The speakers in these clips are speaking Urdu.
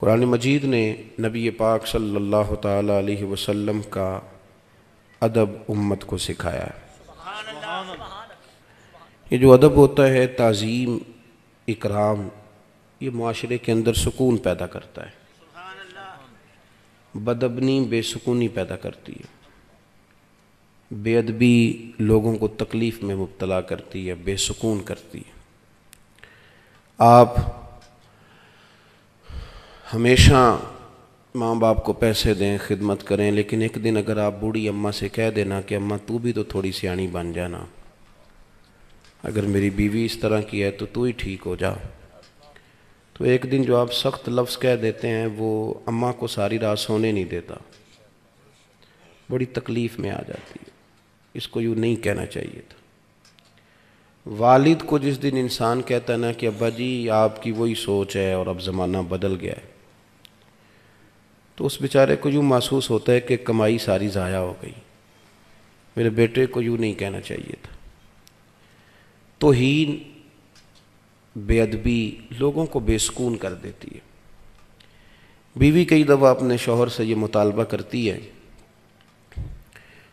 قرآن مجید نے نبی پاک صلی اللہ تعالیٰ علیہ وسلم کا ادب امت کو سکھایا ہے۔ یہ جو ادب ہوتا ہے، تعظیم، اکرام، یہ معاشرے کے اندر سکون پیدا کرتا ہے۔ بدبنی بے سکونی پیدا کرتی ہے، بے ادبی لوگوں کو تکلیف میں مبتلا کرتی ہے، بے سکون کرتی ہے۔ آپ ہمیشہ ماں باپ کو پیسے دیں، خدمت کریں، لیکن ایک دن اگر آپ بوڑھی اماں سے کہہ دینا کہ اماں تو بھی تو تھوڑی سیانی بن جانا، اگر میری بیوی اس طرح کی ہے تو ہی ٹھیک ہو جا، تو ایک دن جو آپ سخت لفظ کہہ دیتے ہیں وہ اماں کو ساری رات سونے نہیں دیتا، بڑی تکلیف میں آ جاتی ہے۔ اس کو یوں نہیں کہنا چاہیے تھا۔ والد کو جس دن انسان کہتا ہے نا کہ ابا جی آپ کی وہی سوچ ہے اور اب زمانہ بدل گیا ہے، تو اس بیچارے کو یوں محسوس ہوتا ہے کہ کمائی ساری ضائع ہو گئی۔ میرے بیٹے کو یوں نہیں کہنا چاہیے تھا۔ توہین، بے ادبی لوگوں کو بے سکون کر دیتی ہے۔ بیوی کئی دفعہ اپنے شوہر سے یہ مطالبہ کرتی ہے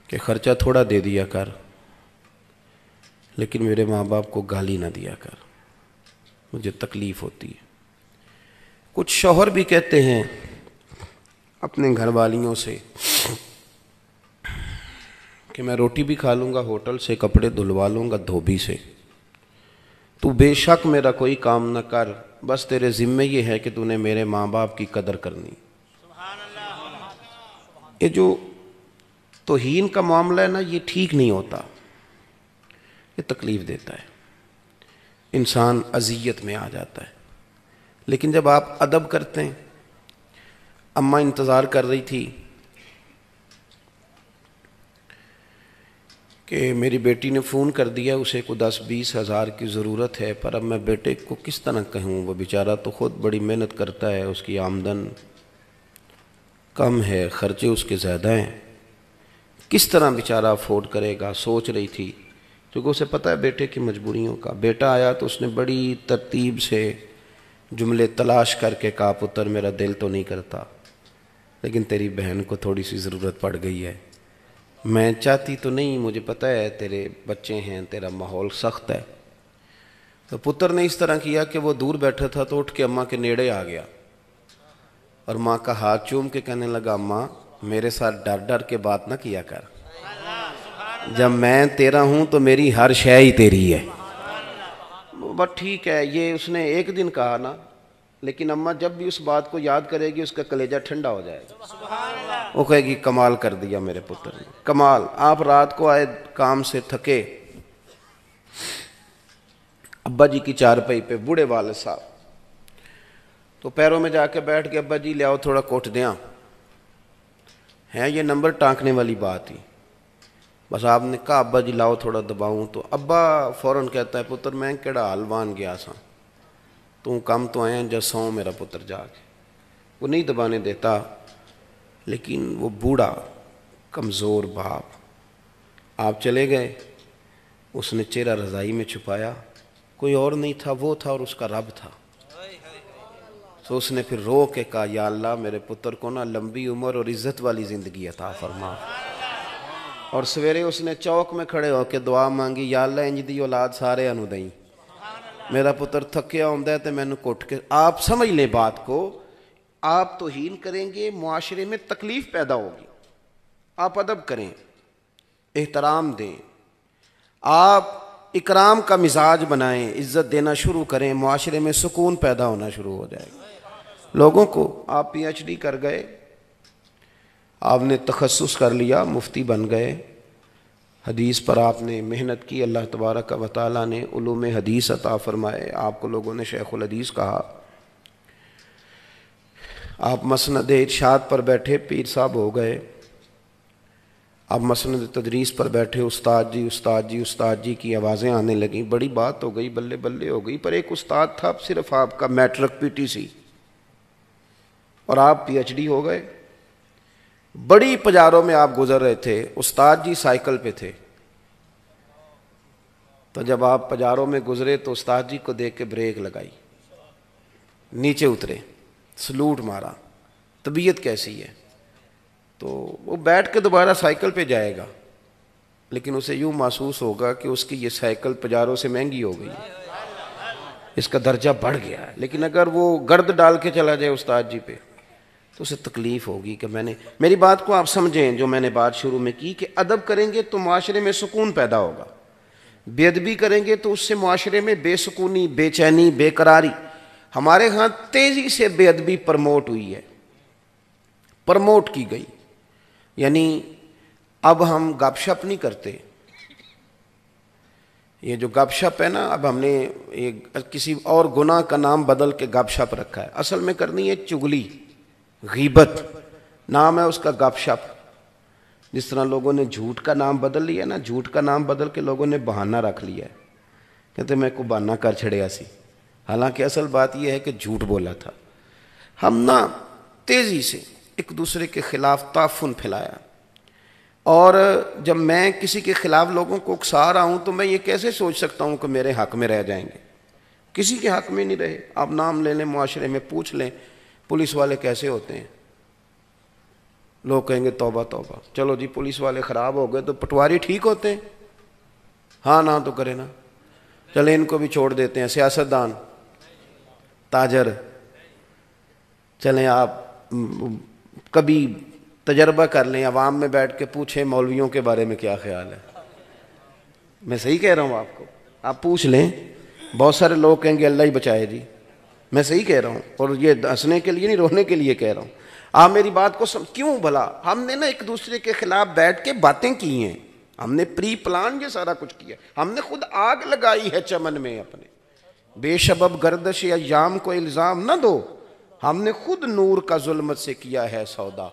کہ خرچہ تھوڑا دے دیا کر، لیکن میرے ماں باپ کو گالی نہ دیا کر، مجھے تکلیف ہوتی ہے۔ کچھ شوہر بھی کہتے ہیں اپنے گھر والیوں سے کہ میں روٹی بھی کھا لوں گا ہوٹل سے، کپڑے دھلوا لوں گا دھوبی سے، تو بے شک میرا کوئی کام نہ کر، بس تیرے ذمے یہ ہے کہ تو نے میرے ماں باپ کی قدر کرنی۔ یہ جو توہین کا معاملہ ہے نا، یہ ٹھیک نہیں ہوتا، یہ تکلیف دیتا ہے، انسان اذیت میں آ جاتا ہے۔ لیکن جب آپ ادب کرتے ہیں، اماں انتظار کر رہی تھی کہ میری بیٹی نے فون کر دیا، اسے کو 10-20 ہزار کی ضرورت ہے، پر اب میں بیٹے کو کس طرح کہوں، وہ بیچارہ تو خود بڑی محنت کرتا ہے، اس کی آمدن کم ہے، خرچے اس کے زیادہ ہیں، کس طرح بیچارہ افورڈ کرے گا۔ سوچ رہی تھی، کیونکہ اسے پتہ ہے بیٹے کی مجبوریوں کا۔ بیٹا آیا تو اس نے بڑی ترتیب سے جملے تلاش کر کے کہا، پتر میرا دل تو نہیں کرتا، لیکن تیری بہن کو تھوڑی سی ضرورت پڑ گئی ہے، میں چاہتی تو نہیں، مجھے پتہ ہے تیرے بچے ہیں، تیرا ماحول سخت ہے۔ تو پتر نے اس طرح کیا کہ وہ دور بیٹھا تھا تو اٹھ کے اماں کے نیڑے آ گیا اور ماں کا ہاتھ چوم کے کہنے لگا، اماں میرے ساتھ ڈر ڈر کے بات نہ کیا کر، جب میں تیرا ہوں تو میری ہر شے ہی تیری ہے۔ بس ٹھیک ہے، یہ اس نے ایک دن کہا نا، لیکن اماں جب بھی اس بات کو یاد کرے گی اس کا کلیجہ ٹھنڈا ہو جائے گا، وہ کہے گی کمال کر دیا میرے پتر نے، کمال۔ آپ رات کو آئے کام سے تھکے، ابا جی کی چارپائی پہ بوڑھے والد صاحب، تو پیروں میں جا کے بیٹھ کے، ابا جی لے آؤ تھوڑا کوٹ دیاں، ہے یہ نمبر ٹانکنے والی بات ہی۔ بس آپ نے کہا ابا جی لاؤ تھوڑا دباؤں، تو ابا فوراً کہتا ہے، پتر میں کیڑا حال وان گیا سا، تو کم تو آیا جا سو میرا پتر جا کے، وہ نہیں دبانے دیتا۔ لیکن وہ بوڑھا کمزور باپ، آپ چلے گئے، اس نے چہرہ رضائی میں چھپایا، کوئی اور نہیں تھا، وہ تھا اور اس کا رب تھا۔ تو اس نے پھر رو کے کہا، یا اللہ میرے پتر کو نا لمبی عمر اور عزت والی زندگی عطا فرما۔ اور سویرے اس نے چوک میں کھڑے ہو کے دعا مانگی، یا اللہ انج دی اولاد سارے انو دیں، میرا پتر تھکیا ہوندا ہے تے مینوں کٹ کے۔ آپ سمجھ لیں بات کو، آپ توہین کریں گے معاشرے میں تکلیف پیدا ہوگی، آپ ادب کریں، احترام دیں، آپ اکرام کا مزاج بنائیں، عزت دینا شروع کریں، معاشرے میں سکون پیدا ہونا شروع ہو جائے گا۔ لوگوں کو، آپ پی ایچ ڈی کر گئے، آپ نے تخصص کر لیا، مفتی بن گئے، حدیث پر آپ نے محنت کی، اللہ تبارک و تعالیٰ نے علوم حدیث عطا فرمائے، آپ کو لوگوں نے شیخ الحدیث کہا، آپ مسند ارشاد پر بیٹھے پیر صاحب ہو گئے، آپ مسند تدریس پر بیٹھے، استاد جی استاد جی استاد جی کی آوازیں آنے لگیں، بڑی بات ہو گئی، بلے بلے ہو گئی۔ پر ایک استاد تھا صرف آپ کا، میٹرک پی ٹی سی، اور آپ پی ایچ ڈی ہو گئے۔ بڑی پجاروں میں آپ گزر رہے تھے، استاد جی سائیکل پہ تھے، تو جب آپ پجاروں میں گزرے تو استاد جی کو دیکھ کے بریک لگائی، نیچے اترے، سلوٹ مارا، طبیعت کیسی ہے؟ تو وہ بیٹھ کے دوبارہ سائیکل پہ جائے گا، لیکن اسے یوں محسوس ہوگا کہ اس کی یہ سائیکل پجاروں سے مہنگی ہو گئی ہے، اس کا درجہ بڑھ گیا ہے۔ لیکن اگر وہ گرد ڈال کے چلا جائے استاد جی پہ تو اسے تکلیف ہوگی کہ میں نے، میری بات کو آپ سمجھیں جو میں نے بات شروع میں کی کہ ادب کریں گے تو معاشرے میں سکون پیدا ہوگا، بے ادبی کریں گے تو اس سے معاشرے میں بے سکونی، بے چینی، بے قراری۔ ہمارے ہاں تیزی سے بے ادبی پرموٹ ہوئی ہے، پرموٹ کی گئی، یعنی اب ہم گپ شپ نہیں کرتے۔ یہ جو گپ شپ ہے نا، اب ہم نے کسی اور گناہ کا نام بدل کے گپ شپ رکھا ہے، اصل میں کرنی ہے چگلی، غیبت، نام ہے اس کا گپ شپ۔ جس طرح لوگوں نے جھوٹ کا نام بدل لیا نا، جھوٹ کا نام بدل کے لوگوں نے بہانہ رکھ لیا ہے، کہتے میں کو بہانہ کر چھڑیا سی، حالانکہ اصل بات یہ ہے کہ جھوٹ بولا تھا۔ ہم نا تیزی سے ایک دوسرے کے خلاف تعفن پھیلایا، اور جب میں کسی کے خلاف لوگوں کو اکسا رہا ہوں تو میں یہ کیسے سوچ سکتا ہوں کہ میرے حق میں رہ جائیں گے؟ کسی کے حق میں نہیں رہے۔ آپ نام لے لیں، معاشرے میں پوچھ لیں پولیس والے کیسے ہوتے ہیں، لوگ کہیں گے توبہ توبہ، چلو جی پولیس والے خراب ہو گئے تو پٹواری ٹھیک ہوتے ہیں؟ ہاں نہ تو کرے نا، چلیں ان کو بھی چھوڑ دیتے ہیں، سیاستدان، تاجر، چلیں آپ کبھی تجربہ کر لیں، عوام میں بیٹھ کے پوچھیں مولویوں کے بارے میں کیا خیال ہے۔ میں صحیح کہہ رہا ہوں آپ کو، آپ پوچھ لیں، بہت سارے لوگ کہیں گے اللہ ہی بچائے جی، میں صحیح کہہ رہا ہوں، اور یہ ہنسنے کے لیے نہیں، رونے کے لیے کہہ رہا ہوں۔ آپ میری بات کو کیوں بھلا؟ ہم نے نا ایک دوسرے کے خلاف بیٹھ کے باتیں کی ہیں، ہم نے پری پلان یہ سارا کچھ کیا، ہم نے خود آگ لگائی ہے چمن میں اپنے۔ بے سبب گردش ایام کو الزام نہ دو، ہم نے خود نور کا ظلمت سے کیا ہے سودا،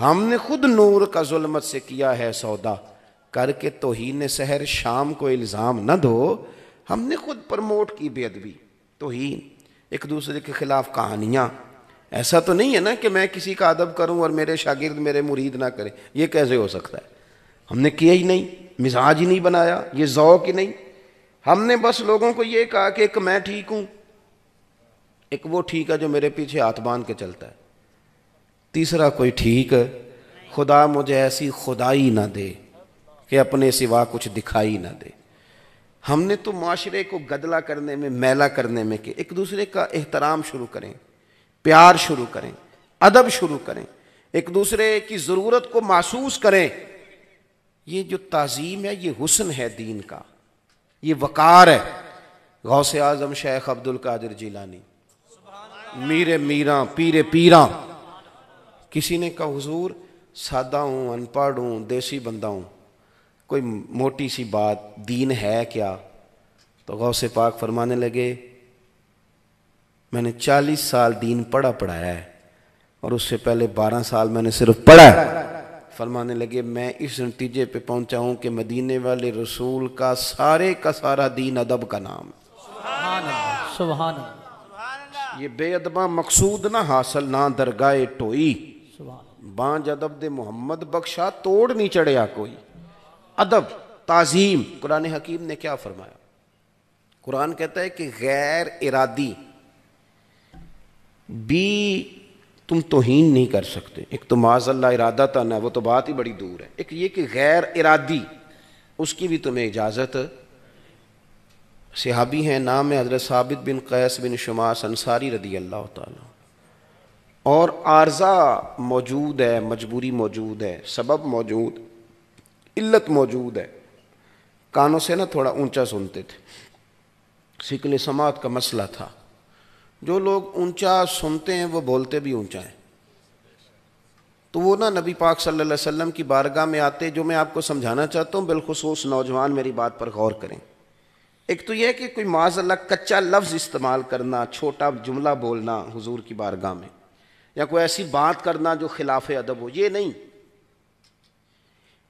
ہم نے خود نور کا ظلمت سے کیا ہے سودا، کر کے توہین سحر شام کو الزام نہ دو، ہم نے خود پرموٹ کی بے ادبی، توہین، ایک دوسرے کے خلاف کہانیاں۔ ایسا تو نہیں ہے نا کہ میں کسی کا ادب کروں اور میرے شاگرد میرے مرید نہ کریں، یہ کیسے ہو سکتا ہے؟ ہم نے کیا ہی نہیں، مزاج ہی نہیں بنایا، یہ ذوق ہی نہیں۔ ہم نے بس لوگوں کو یہ کہا کہ ایک میں ٹھیک ہوں، ایک وہ ٹھیک ہے جو میرے پیچھے ہاتھ باندھ کے چلتا ہے، تیسرا کوئی ٹھیک ہے، خدا مجھے ایسی خدائی نہ دے کہ اپنے سوا کچھ دکھائی نہ دے۔ ہم نے تو معاشرے کو گدلا کرنے میں، میلا کرنے میں کہ ایک دوسرے کا احترام شروع کریں، پیار شروع کریں، ادب شروع کریں، ایک دوسرے کی ضرورت کو محسوس کریں۔ یہ جو تعظیم ہے یہ حسن ہے دین کا، یہ وقار ہے۔ غوث اعظم شیخ عبد القادر جیلانی، میر میراں، پیر پیراں، کسی نے کہا حضور سادہ ہوں، ان پڑھ ہوں، دیسی بندہ ہوں، کوئی موٹی سی بات، دین ہے کیا؟ تو غوث پاک فرمانے لگے میں نے 40 سال دین پڑھایا ہے، اور اس سے پہلے 12 سال میں نے صرف پڑھا ہے۔ فرمانے لگے میں اس نتیجے پہ پہنچا ہوں کہ مدینے والے رسول کا سارے کا سارا دین ادب کا نام۔ سبحان اللہ، سبحان اللہ، یہ بے ادباں مقصود نہ حاصل نہ درگاہ ٹوئی، سبحان بانج ادب دے محمد بخشا توڑ نہیں چڑھیا کوئی۔ ادب، تعظیم، قرآن حکیم نے کیا فرمایا؟ قرآن کہتا ہے کہ غیر ارادی بھی تم توہین نہیں کر سکتے۔ ایک تو معاذ اللہ ارادہ تن ہے، وہ تو بات ہی بڑی دور ہے، ایک یہ کہ غیر ارادی اس کی بھی تمہیں اجازت۔ صحابی ہیں، نام ہے حضرت ثابت بن قیس بن شماس انصاری رضی اللہ تعالیٰ، اور عارضہ موجود ہے، مجبوری موجود ہے، سبب موجود، علت موجود ہے، کانوں سے نا تھوڑا اونچا سنتے تھے، ثقل سماعت کا مسئلہ تھا۔ جو لوگ اونچا سنتے ہیں وہ بولتے بھی اونچا ہیں، تو وہ نا نبی پاک صلی اللہ علیہ وسلم کی بارگاہ میں آتے، جو میں آپ کو سمجھانا چاہتا ہوں، بالخصوص نوجوان میری بات پر غور کریں۔ ایک تو یہ ہے کہ کوئی معاذ اللہ کچا لفظ استعمال کرنا، چھوٹا جملہ بولنا حضور کی بارگاہ میں، یا کوئی ایسی بات کرنا جو خلاف ادب ہو، یہ نہیں۔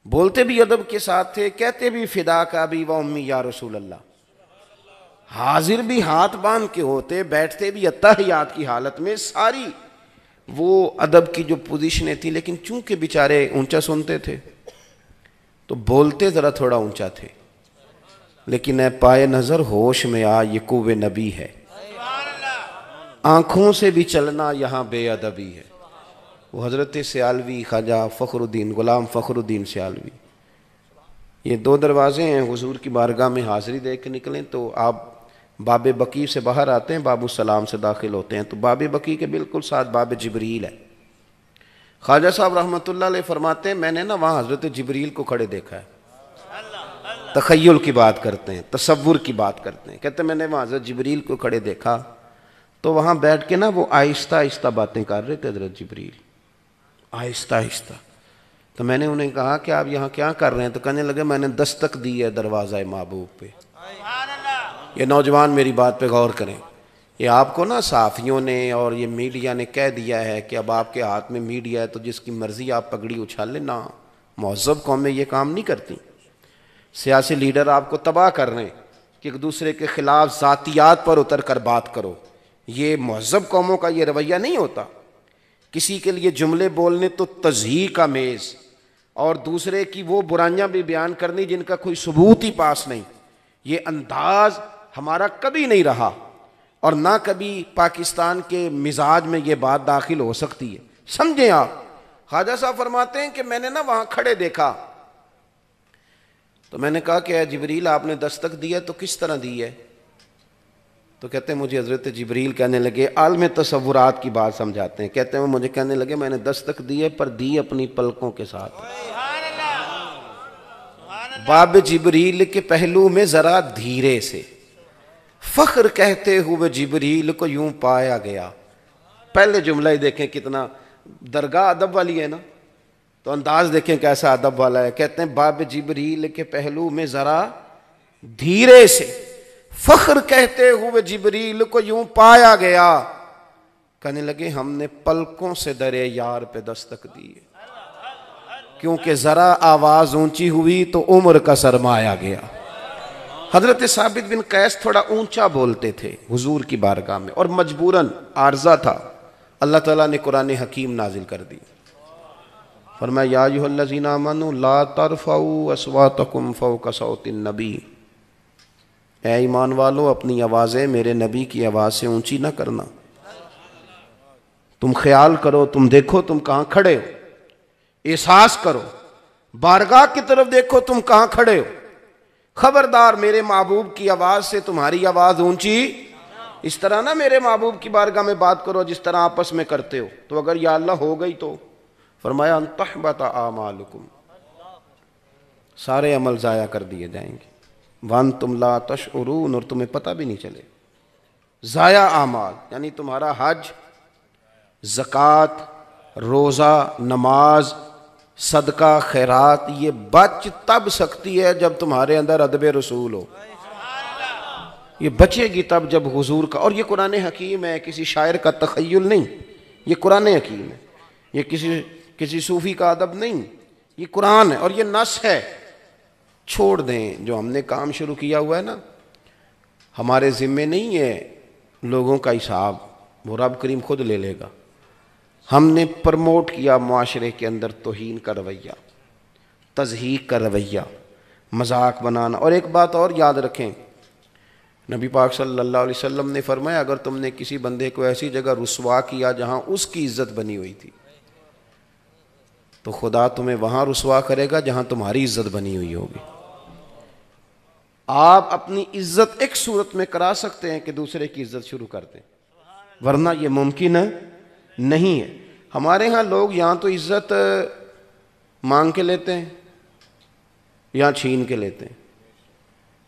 بولتے بھی ادب کے ساتھ تھے، کہتے بھی فدا کا بھی و امی یا رسول اللہ، حاضر بھی ہاتھ باندھ کے ہوتے، بیٹھتے بھی اتحیات کی حالت میں، ساری وہ ادب کی جو پوزیشنیں تھیں، لیکن چونکہ بیچارے اونچا سنتے تھے تو بولتے ذرا تھوڑا اونچا تھے۔ لیکن اے پائے نظر ہوش میں آ، یہ کوہ نبی ہے، آنکھوں سے بھی چلنا یہاں بے ادبی ہے. وہ حضرت سیالوی خواجہ فخر الدین غلام فخر الدین سیالوی، یہ 2 دروازے ہیں. حضور کی بارگاہ میں حاضری دے کے نکلیں تو آپ باب بقیع سے باہر آتے ہیں، باب السلام سے داخل ہوتے ہیں تو باب بقیع کے بالکل ساتھ باب جبریل ہے. خواجہ صاحب رحمۃ اللہ علیہ فرماتے ہیں میں نے نا وہاں حضرت جبریل کو کھڑے دیکھا ہے. تخیل کی بات کرتے ہیں، تصور کی بات کرتے ہیں. کہتے ہیں میں نے وہاں حضرت جبریل کو کھڑے دیکھا تو وہاں بیٹھ کے نا وہ آہستہ آہستہ باتیں کر رہے تھے حضرت جبریل، آہستہ آہستہ. تو میں نے انہیں کہا کہ آپ یہاں کیا کر رہے ہیں؟ تو کہنے لگے میں نے دستک دی ہے دروازہ محبوب پہ. یہ نوجوان میری بات پہ غور کریں. یہ آپ کو نا صحافیوں نے اور یہ میڈیا نے کہہ دیا ہے کہ اب آپ کے ہاتھ میں میڈیا ہے تو جس کی مرضی آپ پگڑی اچھال لیں. نہ، مہذب قومیں یہ کام نہیں کرتی. سیاسی لیڈر آپ کو تباہ کر رہے ہیں کہ ایک دوسرے کے خلاف ذاتیات پر اتر کر بات کرو. یہ مہذب قوموں کا یہ رویہ نہیں ہوتا. کسی کے لیے جملے بولنے تو تضحیق کا میز، اور دوسرے کی وہ برائیاں بھی بیان کرنی جن کا کوئی ثبوت ہی پاس نہیں. یہ انداز ہمارا کبھی نہیں رہا اور نہ کبھی پاکستان کے مزاج میں یہ بات داخل ہو سکتی ہے. سمجھیں آپ. خواجہ صاحب فرماتے ہیں کہ میں نے نا وہاں کھڑے دیکھا تو میں نے کہا کہ اے جبریل آپ نے دستک دی ہے تو کس طرح دی ہے؟ تو کہتے ہیں مجھے حضرت جبریل کہنے لگے، عالم تصورات کی بات سمجھاتے ہیں. کہتے ہیں وہ مجھے کہنے لگے میں نے دستک دی ہے پر دی اپنی پلکوں کے ساتھ. باب جبریل کے پہلو میں ذرا دھیرے سے فخر کہتے ہوئے جبریل کو یوں پایا گیا. پہلے جملہ ہی دیکھیں کتنا درگاہ ادب والی ہے نا، تو انداز دیکھیں کیسا ادب والا ہے. کہتے ہیں باب جبریل کے پہلو میں ذرا دھیرے سے فخر کہتے ہوئے جبریل کو یوں پایا گیا. کہنے لگے ہم نے پلکوں سے درے یار پہ دستک دی ہے، کیونکہ ذرا آواز اونچی ہوئی تو عمر کا سرمایا گیا. حضرت ثابت بن قیس تھوڑا اونچا بولتے تھے حضور کی بارگاہ میں اور مجبوراً عارضہ تھا. اللہ تعالیٰ نے قرآن حکیم نازل کر دی. فرمایا یا ایھا الذین آمنوا لا ترفعوا اصواتکم فوق صوت النبی، اے ایمان والو اپنی آوازیں میرے نبی کی آواز سے اونچی نہ کرنا. تم خیال کرو، تم دیکھو تم کہاں کھڑے ہو، احساس کرو، بارگاہ کی طرف دیکھو تم کہاں کھڑے ہو. خبردار میرے محبوب کی آواز سے تمہاری آواز اونچی اس طرح نہ میرے محبوب کی بارگاہ میں بات کرو جس طرح آپس میں کرتے ہو. تو اگر یا اللہ ہو گئی تو فرمایا ان تحبط اعمالکم، سارے عمل ضائع کر دیے جائیں گے. وانتم لا تشعرون، اور تمہیں پتہ بھی نہیں چلے. ضائع اعمال یعنی تمہارا حج، زکوٰۃ، روزہ، نماز، صدقہ، خیرات، یہ بچ تب سکتی ہے جب تمہارے اندر ادب رسول ہو. یہ بچے گی تب جب حضور کا، اور یہ قرآن حکیم ہے، کسی شاعر کا تخیل نہیں، یہ قرآن حکیم ہے. یہ کسی صوفی کا ادب نہیں، یہ قرآن ہے اور یہ نص ہے. چھوڑ دیں جو ہم نے کام شروع کیا ہوا ہے نا، ہمارے ذمے نہیں ہے لوگوں کا حساب، وہ رب کریم خود لے لے گا. ہم نے پرموٹ کیا معاشرے کے اندر توہین کا رویہ، تضحیق کا رویہ، مذاق بنانا. اور ایک بات اور یاد رکھیں، نبی پاک صلی اللہ علیہ وسلم نے فرمایا اگر تم نے کسی بندے کو ایسی جگہ رسوا کیا جہاں اس کی عزت بنی ہوئی تھی تو خدا تمہیں وہاں رسوا کرے گا جہاں تمہاری عزت بنی ہوئی ہوگی. آپ اپنی عزت ایک صورت میں کرا سکتے ہیں کہ دوسرے کی عزت شروع کر دیں، ورنہ یہ ممکن نہیں ہے. ہمارے ہاں لوگ یہاں تو عزت مانگ کے لیتے ہیں یا چھین کے لیتے ہیں،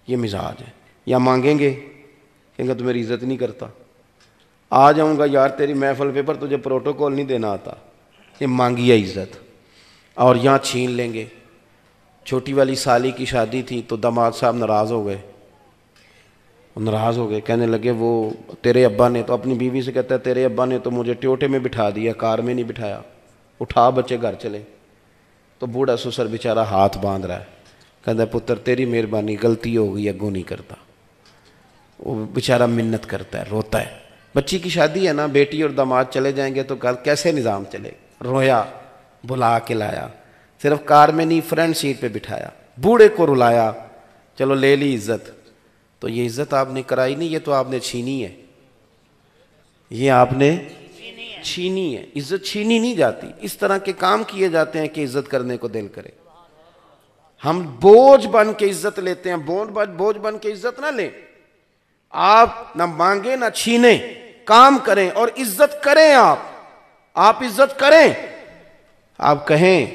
یہ مزاج ہے. یا مانگیں گے کہیں گے تو میری عزت نہیں کرتا، آ جاؤں گا یار تیری محفل پہ پر تجھے پروٹوکول نہیں دینا آتا، یہ مانگی ہے عزت. اور یہاں چھین لیں گے. چھوٹی والی سالی کی شادی تھی تو داماد صاحب ناراض ہو گئے، کہنے لگے وہ تیرے ابا نے تو اپنی بیوی سے کہتا ہے تیرے ابا نے تو مجھے ٹیوٹے میں بٹھا دیا، کار میں نہیں بٹھایا، اٹھا بچے گھر چلے. تو بوڑھا سسر بیچارہ ہاتھ باندھ رہا ہے، کہتا ہے پتر تیری مہربانی، غلطی ہو گئی، اگوں نہیں کرتا. وہ بیچارہ منت کرتا ہے، روتا ہے. بچی کی شادی ہے نا، بیٹی اور داماد چلے جائیں گے تو کیسے نظام چلے. رویا، بلا کے لایا، صرف کار میں نہیں فرنٹ سیٹ پہ بٹھایا، بوڑھے کو رلایا، چلو لے لی عزت. تو یہ عزت آپ نے کرائی نہیں، یہ تو آپ نے چھینی ہے. یہ آپ نے چھینی ہے. عزت چھینی نہیں جاتی, اس طرح کے کام کیے جاتے ہیں کہ عزت کرنے کو دل کرے. ہم بوجھ بن کے عزت لیتے ہیں, بوجھ بن کے عزت نہ لیں. آپ نہ مانگیں نہ چھینیں, کام کریں اور عزت کریں. آپ عزت کریں. آپ کہیں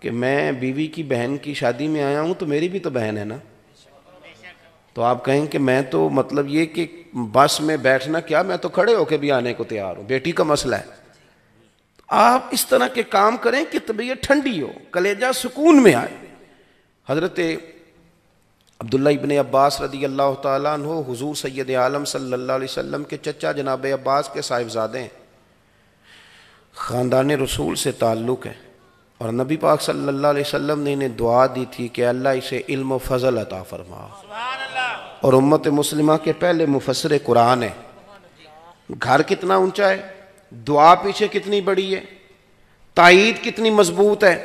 کہ میں بیوی کی بہن کی شادی میں آیا ہوں تو میری بھی تو بہن ہے نا, تو آپ کہیں کہ میں تو مطلب یہ کہ بس میں بیٹھنا کیا, میں تو کھڑے ہو کے بھی آنے کو تیار ہوں, بیٹی کا مسئلہ ہے. آپ اس طرح کے کام کریں کہ طبیعت ٹھنڈی ہو, کلیجہ سکون میں آئے. حضرت عبداللہ ابن عباس رضی اللہ تعالیٰ عنہ حضور سید عالم صلی اللہ علیہ وسلم کے چچا جناب عباس کے صاحبزادے ہیں, خاندان رسول سے تعلق ہے, اور نبی پاک صلی اللہ علیہ وسلم نے انہیں دعا دی تھی کہ اللہ اسے علم و فضل عطا فرما, اور امت مسلمہ کے پہلے مفسر قرآن ہے. گھر کتنا اونچا ہے, دعا پیچھے کتنی بڑی ہے, تائید کتنی مضبوط ہے.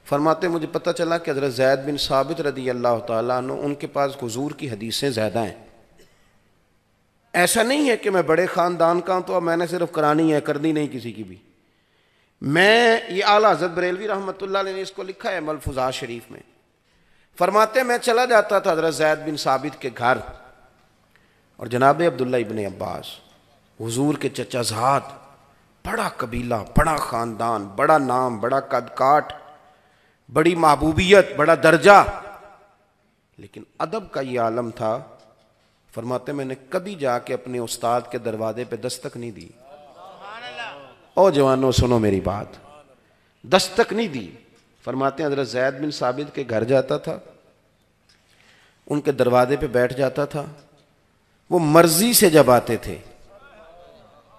فرماتے مجھے پتہ چلا کہ حضرت زید بن ثابت رضی اللہ تعالیٰ عنہ ان کے پاس حضور کی حدیثیں زیادہ ہیں. ایسا نہیں ہے کہ میں بڑے خاندان کا ہوں تو اب میں نے صرف کرانی ہے, کرنی نہیں کسی کی بھی. میں یہ اعلیٰ حضرت بریلوی رحمۃ اللہ علیہ نے اس کو لکھا ہے ملفوظات شریف میں. فرماتے میں چلا جاتا تھا حضرت زید بن ثابت کے گھر, اور جناب عبداللہ ابن عباس حضور کے چچا زاد, بڑا قبیلہ, بڑا خاندان, بڑا نام, بڑا قد کاٹ, بڑی محبوبیت, بڑا درجہ, لیکن ادب کا یہ عالم تھا. فرماتے میں نے کبھی جا کے اپنے استاد کے دروازے پہ دستک نہیں دی. او جوانوں سنو میری بات, دستک نہیں دی. فرماتے ہیں حضرت زید بن ثابت کے گھر جاتا تھا, ان کے دروازے پہ بیٹھ جاتا تھا. وہ مرضی سے جب آتے تھے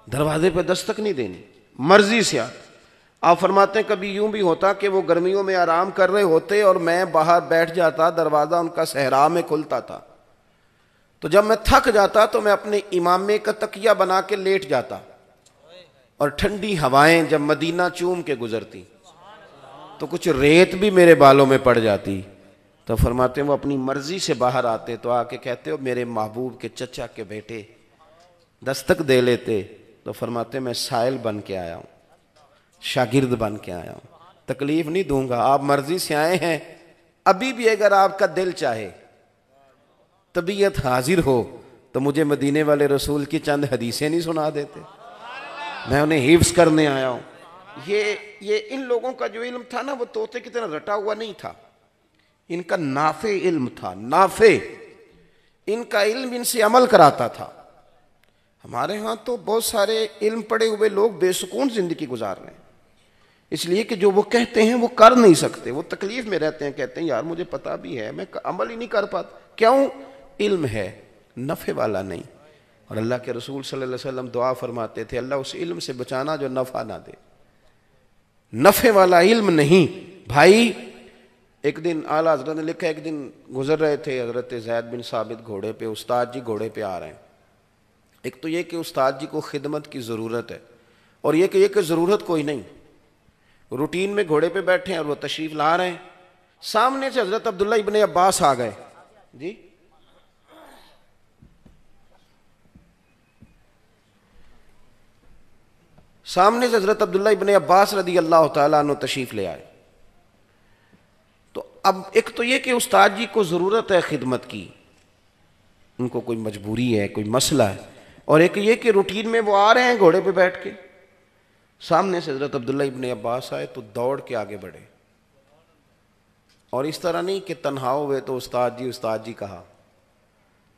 دروازے پہ دستک نہیں دینی, مرضی سے آتے. آپ فرماتے ہیں کبھی یوں بھی ہوتا کہ وہ گرمیوں میں آرام کر رہے ہوتے اور میں باہر بیٹھ جاتا, دروازہ ان کا صحرا میں کھلتا تھا, تو جب میں تھک جاتا تو میں اپنے امامے کا تکیہ بنا کے لیٹ جاتا, اور ٹھنڈی ہوائیں جب مدینہ چوم کے گزرتی تو کچھ ریت بھی میرے بالوں میں پڑ جاتی. تو فرماتے ہیں وہ اپنی مرضی سے باہر آتے تو آ کے کہتے ہو میرے محبوب کے چچا کے بیٹے, دستک دے لیتے. تو فرماتے ہیں میں سائل بن کے آیا ہوں, شاگرد بن کے آیا ہوں, تکلیف نہیں دوں گا, آپ مرضی سے آئے ہیں. ابھی بھی اگر آپ کا دل چاہے, طبیعت حاضر ہو, تو مجھے مدینے والے رسول کی چند حدیثیں نہیں سنا دیتے, میں انہیں حفظ کرنے آیا ہوں. یہ ان لوگوں کا جو علم تھا نا وہ طوطے کی طرح رٹا ہوا نہیں تھا, ان کا نافع علم تھا, نافع. ان کا علم ان سے عمل کراتا تھا. ہمارے ہاں تو بہت سارے علم پڑے ہوئے لوگ بے سکون زندگی گزار رہے ہیں, اس لیے کہ جو وہ کہتے ہیں وہ کر نہیں سکتے, وہ تکلیف میں رہتے ہیں, کہتے ہیں یار مجھے پتا بھی ہے میں عمل ہی نہیں کر پاتا. کیوں؟ علم ہے, نفع والا نہیں. اور اللہ کے رسول صلی اللہ علیہ وسلم دعا فرماتے تھے اللہ اس علم سے بچانا جو نفع نہ دے, نفع والا علم نہیں. بھائی ایک دن اعلیٰ حضرت نے لکھا, ایک دن گزر رہے تھے حضرت زید بن ثابت گھوڑے پہ, استاد جی گھوڑے پہ آ رہے ہیں. ایک تو یہ کہ استاد جی کو خدمت کی ضرورت ہے, اور یہ کہ ضرورت کوئی نہیں, روٹین میں گھوڑے پہ بیٹھے ہیں اور وہ تشریف لا رہے ہیں. سامنے سے حضرت عبداللہ ابن عباس آ گئے. جی سامنے سے حضرت عبداللہ ابن عباس رضی اللہ تعالیٰ عنہ تشریف لے آئے. تو اب ایک تو یہ کہ استاد جی کو ضرورت ہے خدمت کی, ان کو کوئی مجبوری ہے, کوئی مسئلہ ہے, اور ایک یہ کہ روٹین میں وہ آ رہے ہیں گھوڑے پہ بیٹھ کے. سامنے سے حضرت عبداللہ ابن عباس آئے تو دوڑ کے آگے بڑھے, اور اس طرح نہیں کہ تنہا ہوئے تو استاد جی کہا.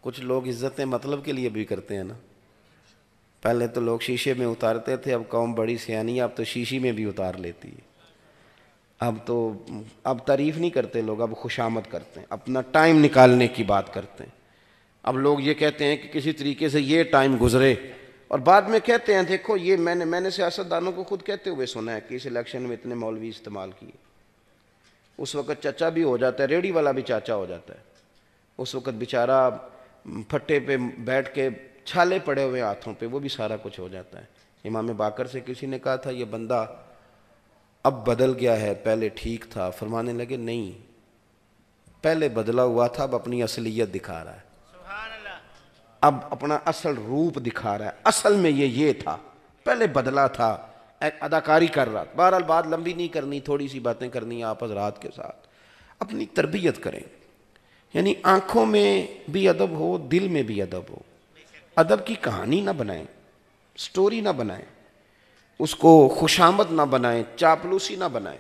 کچھ لوگ عزتیں مطلب کے لیے بھی کرتے ہیں نا, پہلے تو لوگ شیشے میں اتارتے تھے, اب قوم بڑی سیانی, اب تو شیشی میں بھی اتار لیتی ہے. اب تعریف نہیں کرتے لوگ, اب خوشامد کرتے ہیں, اپنا ٹائم نکالنے کی بات کرتے ہیں. اب لوگ یہ کہتے ہیں کہ کسی طریقے سے یہ ٹائم گزرے, اور بعد میں کہتے ہیں دیکھو یہ میں نے سیاستدانوں کو خود کہتے ہوئے سنا ہے کہ اس الیکشن میں اتنے مولوی استعمال کیے. اس وقت چچا بھی ہو جاتا ہے, ریڑھی والا بھی چاچا ہو جاتا ہے. اس وقت بیچارہ پھٹے پہ بیٹھ کے چھالے پڑے ہوئے ہاتھوں پہ, وہ بھی سارا کچھ ہو جاتا ہے. امام باقر سے کسی نے کہا تھا یہ بندہ اب بدل گیا ہے, پہلے ٹھیک تھا. فرمانے لگے نہیں, پہلے بدلا ہوا تھا, اب اپنی اصلیت دکھا رہا ہے. اب اپنا اصل روپ دکھا رہا ہے، اصل میں یہ تھا، پہلے بدلا تھا، اداکاری کر رہا. بہرحال بات لمبی نہیں کرنی، تھوڑی سی باتیں کرنی ہیں آپ حضرات کے ساتھ. اپنی تربیت کریں، یعنی آنکھوں میں بھی ادب ہو، دل میں بھی ادب ہو. ادب کی کہانی نہ بنائیں، سٹوری نہ بنائیں، اس کو خوشامد نہ بنائیں، چاپلوسی نہ بنائیں.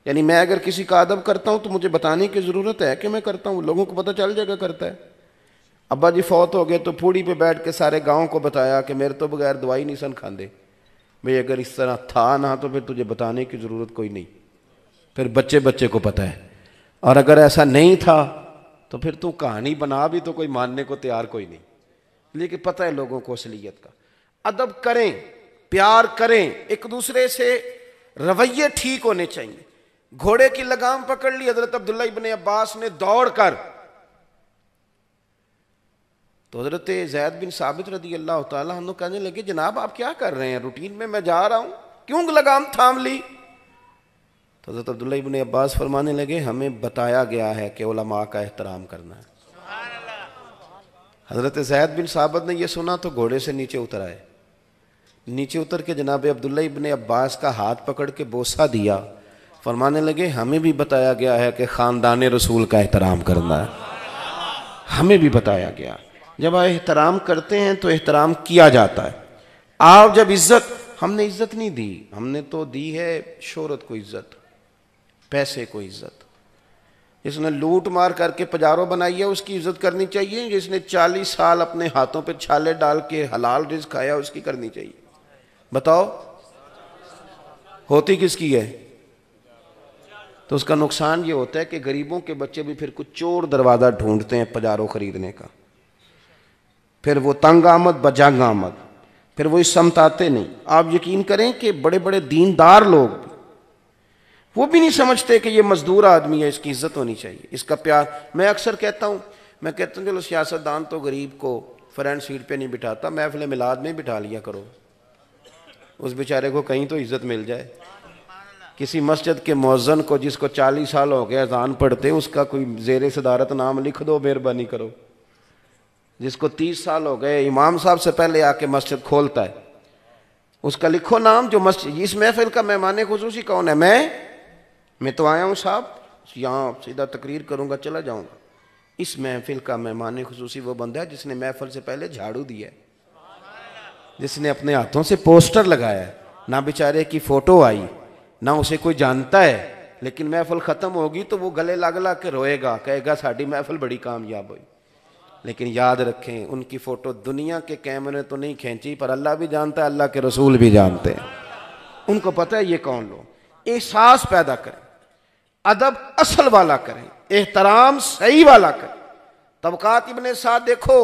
یعنی میں اگر کسی کا ادب کرتا ہوں تو مجھے بتانے کی ضرورت ہے کہ میں کرتا ہوں، لوگوں کو پتہ چل جائے گا کرتا ہے. ابا جی فوت ہو گئے تو پھوڑی پہ بیٹھ کے سارے گاؤں کو بتایا کہ میرے تو بغیر دوائی نہیں سن کھاندے. بھئی اگر اس طرح تھا نہ تو پھر تجھے بتانے کی ضرورت کوئی نہیں، پھر بچے بچے کو پتہ ہے. اور اگر ایسا نہیں تھا تو پھر تو کہانی بنا بھی تو کوئی ماننے کو تیار کوئی نہیں، لیکن پتہ ہے لوگوں کو اصلیت کا. ادب کریں، پیار کریں، ایک دوسرے سے رویے ٹھیک ہونے چاہیے. گھوڑے کی لگام پکڑ لی حضرت عبداللہ ابن عباس نے دوڑ کر، تو حضرت زید بن ثابت رضی اللہ تعالیٰ عنہ کہنے لگے جناب آپ کیا کر رہے ہیں، روٹین میں جا رہا ہوں، کیوں لگام تھام لی؟ تو حضرت عبداللہ ابن عباس فرمانے لگے ہمیں بتایا گیا ہے کہ علماء کا احترام کرنا ہے. حضرت زید بن ثابت نے یہ سنا تو گھوڑے سے نیچے اتر آئے. نیچے اتر کے جناب عبداللہ ابن عباس کا ہاتھ پکڑ کے بوسہ دیا. فرمانے لگے ہمیں بھی بتایا گیا ہے کہ خاندان رسول کا احترام کرنا ہے، ہمیں بھی بتایا گیا. جب آپ احترام کرتے ہیں تو احترام کیا جاتا ہے. آپ جب عزت، ہم نے عزت نہیں دی، ہم نے تو دی ہے شہرت کو عزت، پیسے کو عزت. جس نے لوٹ مار کر کے پجاروں بنائی ہے اس کی عزت کرنی چاہیے، جس نے 40 سال اپنے ہاتھوں پہ چھالے ڈال کے حلال رزق کھایا اس کی کرنی چاہیے. بتاؤ ہوتی کس کی ہے؟ تو اس کا نقصان یہ ہوتا ہے کہ غریبوں کے بچے بھی پھر کچھ چور دروازہ ڈھونڈتے ہیں پجاروں خریدنے کا، پھر وہ تنگ آمد بجنگ آمد، پھر وہ اس سمت آتے نہیں. آپ یقین کریں کہ بڑے بڑے دیندار لوگ وہ بھی نہیں سمجھتے کہ یہ مزدور آدمی ہے، اس کی عزت ہونی چاہیے، اس کا پیار. میں اکثر کہتا ہوں چلو سیاستدان تو غریب کو فرنٹ سیٹ پہ نہیں بٹھاتا، محفل میلاد میں بٹھا لیا کرو، اس بیچارے کو کہیں تو عزت مل جائے. کسی مسجد کے مؤذن کو جس کو 40 سال ہو گیا اذان پڑھتے، اس کا کوئی زیر صدارت نام لکھ دو، مہربانی کرو. جس کو 30 سال ہو گئے امام صاحب سے پہلے آ کے مسجد کھولتا ہے، اس کا لکھو نام. جو مسجد، اس محفل کا مہمان خصوصی کون ہے؟ میں تو آیا ہوں صاحب، یہاں سیدھا تقریر کروں گا چلا جاؤں گا. اس محفل کا مہمان خصوصی وہ بندہ ہے جس نے محفل سے پہلے جھاڑو دیا ہے، جس نے اپنے ہاتھوں سے پوسٹر لگایا ہے. نہ بیچارے کی فوٹو آئی، نہ اسے کوئی جانتا ہے، لیکن محفل ختم ہوگی تو وہ گلے لگ لگ کے روئے گا، کہے گا ساڈی محفل بڑی کامیاب ہوئی. لیکن یاد رکھیں ان کی فوٹو دنیا کے کیمرے تو نہیں کھینچی، پر اللہ بھی جانتا ہے، اللہ کے رسول بھی جانتے ہیں، ان کو پتہ ہے یہ کون لوگ. احساس پیدا کریں، ادب اصل والا کریں، احترام صحیح والا کریں. طبقات ابن سعد دیکھو،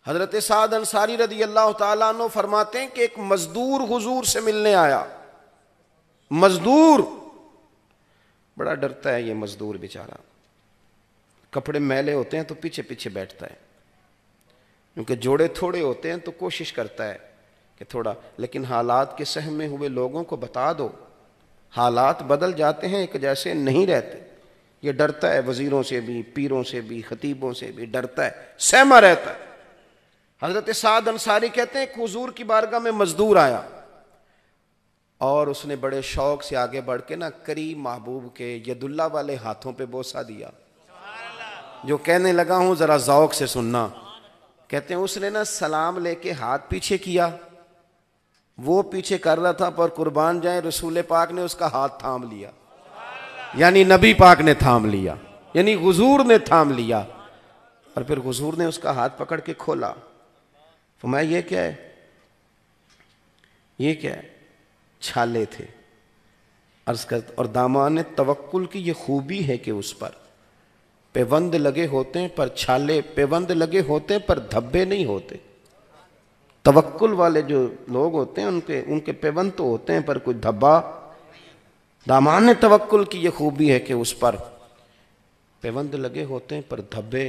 حضرت سعد انصاری رضی اللہ تعالیٰ عنہ فرماتے ہیں کہ ایک مزدور حضور سے ملنے آیا. مزدور بڑا ڈرتا ہے، یہ مزدور بیچارہ، کپڑے میلے ہوتے ہیں تو پیچھے پیچھے بیٹھتا ہے، کیونکہ جوڑے تھوڑے ہوتے ہیں تو کوشش کرتا ہے کہ تھوڑا، لیکن حالات کے سہم میں ہوئے لوگوں کو بتا دو، حالات بدل جاتے ہیں، ایک جیسے نہیں رہتے. یہ ڈرتا ہے، وزیروں سے بھی، پیروں سے بھی، خطیبوں سے بھی ڈرتا ہے، سہما رہتا ہے. حضرت سعد انصاری کہتے ہیں کہ حضور کی بارگاہ میں مزدور آیا اور اس نے بڑے شوق سے آگے بڑھ کے نا کریم محبوب کے ید اللہ والے ہاتھوں پہ بوسہ دیا. جو کہنے لگا ہوں ذرا ذوق سے سننا. کہتے ہیں اس نے نا سلام لے کے ہاتھ پیچھے کیا، وہ پیچھے کر رہا تھا، پر قربان جائیں رسول پاک نے اس کا ہاتھ تھام لیا، یعنی نبی پاک نے تھام لیا، یعنی حضور نے تھام لیا. اور پھر حضور نے اس کا ہاتھ پکڑ کے کھولا. فرمایا یہ کیا ہے؟ یہ کیا ہے؟ چھالے تھے. عرض کرتا، اور دامان توکل کی یہ خوبی ہے کہ اس پر پیوند لگے ہوتے ہیں پر چھالے، پیوند لگے ہوتے ہیں پر دھبے نہیں ہوتے. توکل والے جو لوگ ہوتے ہیں ان کے پیوند تو ہوتے ہیں پر کوئی دھبا. دامان توکل کی یہ خوبی ہے کہ اس پر پیوند لگے ہوتے ہیں پر دھبے.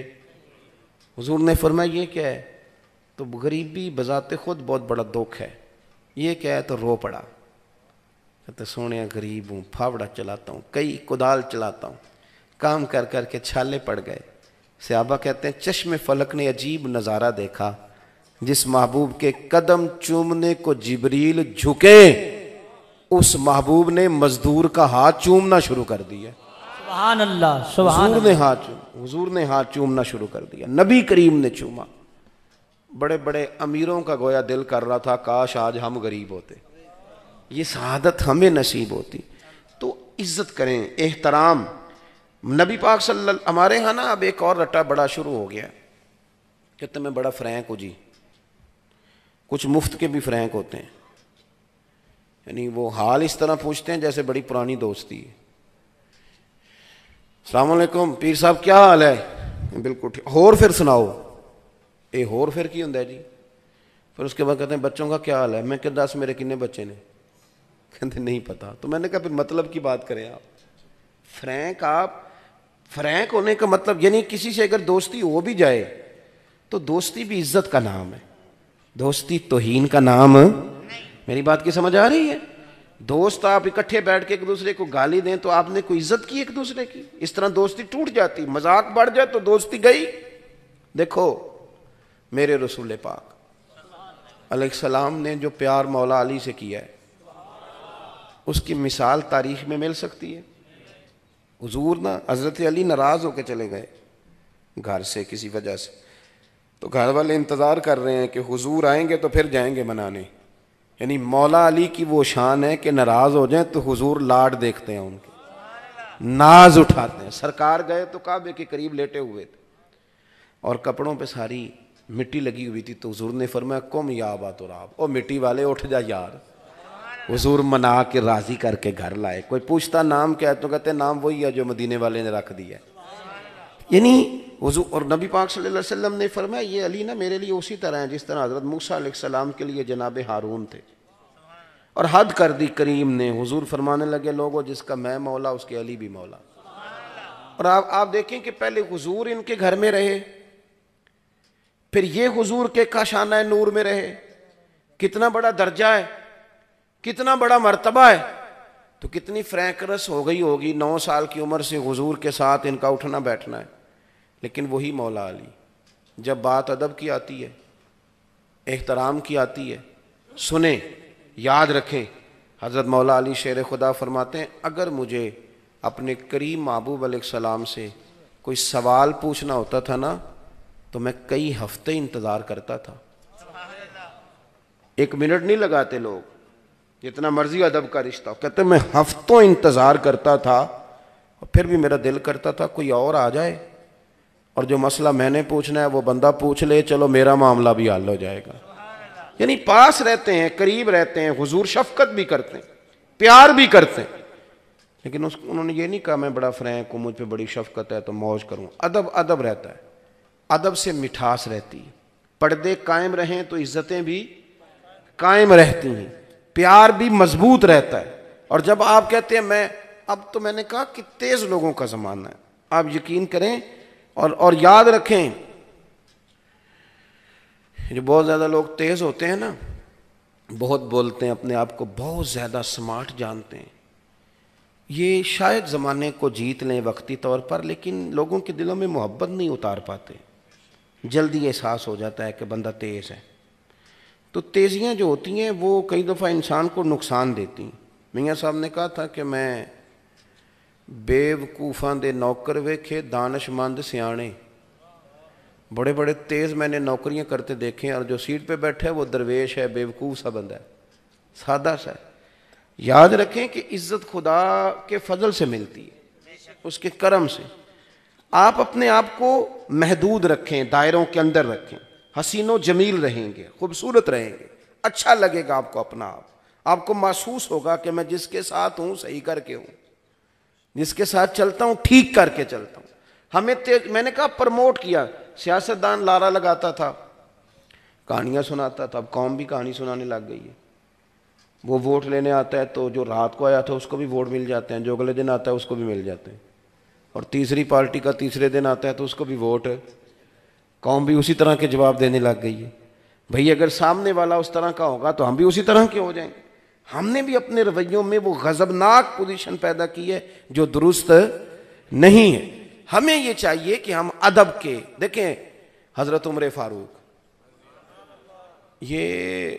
حضور نے فرمایا یہ کیا ہے؟ تو غریبی بذات خود بہت بڑا دکھ ہے. یہ کیا ہے؟ تو رو پڑا. کہتے سونے غریب ہوں، پھاوڑا چلاتا ہوں، کئی کدال چلاتا ہوں، کام کر کر کے چھالے پڑ گئے. صحابہ کہتے ہیں چشم فلک نے عجیب نظارہ دیکھا، جس محبوب کے قدم چومنے کو جبریل جھکے اس محبوب نے مزدور کا ہاتھ چومنا شروع کر دیا۔ سبحان اللہ، سبحان اللہ۔ حضور نے ہاتھ چومنا شروع کر دیا، نبی کریم نے چوما۔ بڑے بڑے امیروں کا گویا دل کر رہا تھا کاش آج ہم غریب ہوتے، یہ سعادت ہمیں نصیب ہوتی۔ تو عزت کریں، احترام۔ نبی پاک صلی اللہ ہمارے ہاں نا اب ایک اور رٹا بڑا شروع ہو گیا، کہتے میں بڑا فرینک ہوں جی، کچھ مفت کے بھی فرینک ہوتے ہیں، یعنی وہ حال اس طرح پوچھتے ہیں جیسے بڑی پرانی دوستی ہے۔ السلام علیکم پیر صاحب کیا حال ہے؟ بالکل ٹھیک، ہور پھر سناؤ۔ اے ہور پھر کی ہوں جی؟ پھر اس کے بعد کہتے ہیں بچوں کا کیا حال ہے؟ میں کہ 10 میرے کتنے بچے نے؟ کہتے نہیں پتا۔ تو میں نے کہا پھر مطلب کی بات کریں آپ، فرینک ہونے کا مطلب یعنی کسی سے اگر دوستی ہو بھی جائے تو دوستی بھی عزت کا نام ہے، دوستی توہین کا نام۔ میری بات کی سمجھ آ رہی ہے؟ دوست آپ اکٹھے بیٹھ کے ایک دوسرے کو گالی دیں تو آپ نے کوئی عزت کی ایک دوسرے کی، اس طرح دوستی ٹوٹ جاتی، مذاق بڑھ جائے تو دوستی گئی۔ دیکھو میرے رسول پاک علیہ السلام نے جو پیار مولا علی سے کیا ہے اس کی مثال تاریخ میں مل سکتی ہے؟ حضور نا حضرت علی ناراض ہو کے چلے گئے گھر سے کسی وجہ سے، تو گھر والے انتظار کر رہے ہیں کہ حضور آئیں گے تو پھر جائیں گے منانے، یعنی مولا علی کی وہ شان ہے کہ ناراض ہو جائیں تو حضور لاڈ دیکھتے ہیں، ان کے ناز اٹھاتے ہیں۔ سرکار گئے تو کعبے کے قریب لیٹے ہوئے تھے اور کپڑوں پہ ساری مٹی لگی ہوئی تھی، تو حضور نے فرمایا قم یا ابا تراب، او مٹی والے اٹھ جا یار۔ حضور منا کے راضی کر کے گھر لائے۔ کوئی پوچھتا نام کیا ہے تو کہتے ہیں نام وہی ہے جو مدینے والے نے رکھ دیا ہے، یعنی حضور اور نبی پاک صلی اللہ علیہ وسلم نے فرمایا یہ علی نا میرے لیے اسی طرح ہے جس طرح حضرت موسیٰ علیہ السلام کے لیے جناب ہارون تھے، اور حد کر دی کریم نے۔ حضور فرمانے لگے لوگوں جس کا میں مولا اس کے علی بھی مولا۔ اور آپ دیکھیں کہ پہلے حضور ان کے گھر میں رہے، پھر یہ حضور کے کاشانہ نور میں رہے، کتنا بڑا درجہ ہے، کتنا بڑا مرتبہ ہے، تو کتنی فرینکرس ہو گئی ہوگی 9 سال کی عمر سے حضور کے ساتھ ان کا اٹھنا بیٹھنا ہے۔ لیکن وہی مولا علی جب بات ادب کی آتی ہے، احترام کی آتی ہے، سنیں، یاد رکھیں، حضرت مولا علی شیر خدا فرماتے ہیں اگر مجھے اپنے کریم محبوب علیہ السلام سے کوئی سوال پوچھنا ہوتا تھا نا تو میں کئی ہفتے انتظار کرتا تھا، 1 منٹ نہیں لگاتے لوگ، جتنا مرضی ادب کا رشتہ ہو، کہتے میں ہفتوں انتظار کرتا تھا، اور پھر بھی میرا دل کرتا تھا کوئی اور آ جائے اور جو مسئلہ میں نے پوچھنا ہے وہ بندہ پوچھ لے، چلو میرا معاملہ بھی حل ہو جائے گا۔ یعنی پاس رہتے ہیں، قریب رہتے ہیں، حضور شفقت بھی کرتے ہیں، پیار بھی کرتے ہیں، لیکن انہوں نے یہ نہیں کہا میں بڑا فرینک ہوں، مجھ پہ بڑی شفقت ہے تو موج کروں۔ ادب رہتا ہے، ادب سے مٹھاس رہتی ہے، پردے قائم رہیں تو عزتیں بھی قائم رہتی ہیں، پیار بھی مضبوط رہتا ہے۔ اور جب آپ کہتے ہیں اب تو میں نے کہا کہ تیز لوگوں کا زمانہ ہے، آپ یقین کریں اور یاد رکھیں جو بہت زیادہ لوگ تیز ہوتے ہیں نا، بہت بولتے ہیں، اپنے آپ کو بہت زیادہ سمارٹ جانتے ہیں، یہ شاید زمانے کو جیت لیں وقتی طور پر، لیکن لوگوں کے دلوں میں محبت نہیں اتار پاتے، جلدی احساس ہو جاتا ہے کہ بندہ تیز ہے۔ تو تیزیاں جو ہوتی ہیں وہ کئی دفعہ انسان کو نقصان دیتی ہیں۔ میاں صاحب نے کہا تھا کہ میں بیوقوفاں دے نوکر ویکھے دانش مند سیانے، بڑے بڑے تیز میں نے نوکریاں کرتے دیکھیں اور جو سیٹ پہ بیٹھا ہے وہ درویش ہے، بیوقوف سا بندہ ہے، سادہ سا ہے۔ یاد رکھیں کہ عزت خدا کے فضل سے ملتی ہے، اس کے کرم سے۔ آپ اپنے آپ کو محدود رکھیں، دائروں کے اندر رکھیں، حسین و جمیل رہیں گے، خوبصورت رہیں گے، اچھا لگے گا آپ کو اپنا آپ کو محسوس ہوگا کہ میں جس کے ساتھ ہوں صحیح کر کے ہوں، جس کے ساتھ چلتا ہوں ٹھیک کر کے چلتا ہوں۔ ہمیں میں نے کہا پرموٹ کیا، سیاستدان لارا لگاتا تھا، کہانیاں سناتا تھا، اب قوم بھی کہانی سنانے لگ گئی ہے۔ وہ ووٹ لینے آتا ہے تو جو رات کو آیا تھا اس کو بھی ووٹ مل جاتے ہیں، جو اگلے دن آتا ہے اس کو بھی مل جاتے ہیں، اور تیسری پارٹی کا تیسرے دن آتا ہے تو اس کو بھی ووٹ، قوم بھی اسی طرح کے جواب دینے لگ گئی ہے۔ بھئی اگر سامنے والا اس طرح کا ہوگا تو ہم بھی اسی طرح کے ہو جائیں گے۔ ہم نے بھی اپنے رویوں میں وہ غضبناک پوزیشن پیدا کی ہے جو درست نہیں ہے۔ ہمیں یہ چاہیے کہ ہم ادب کے، دیکھیں حضرت عمر فاروق، یہ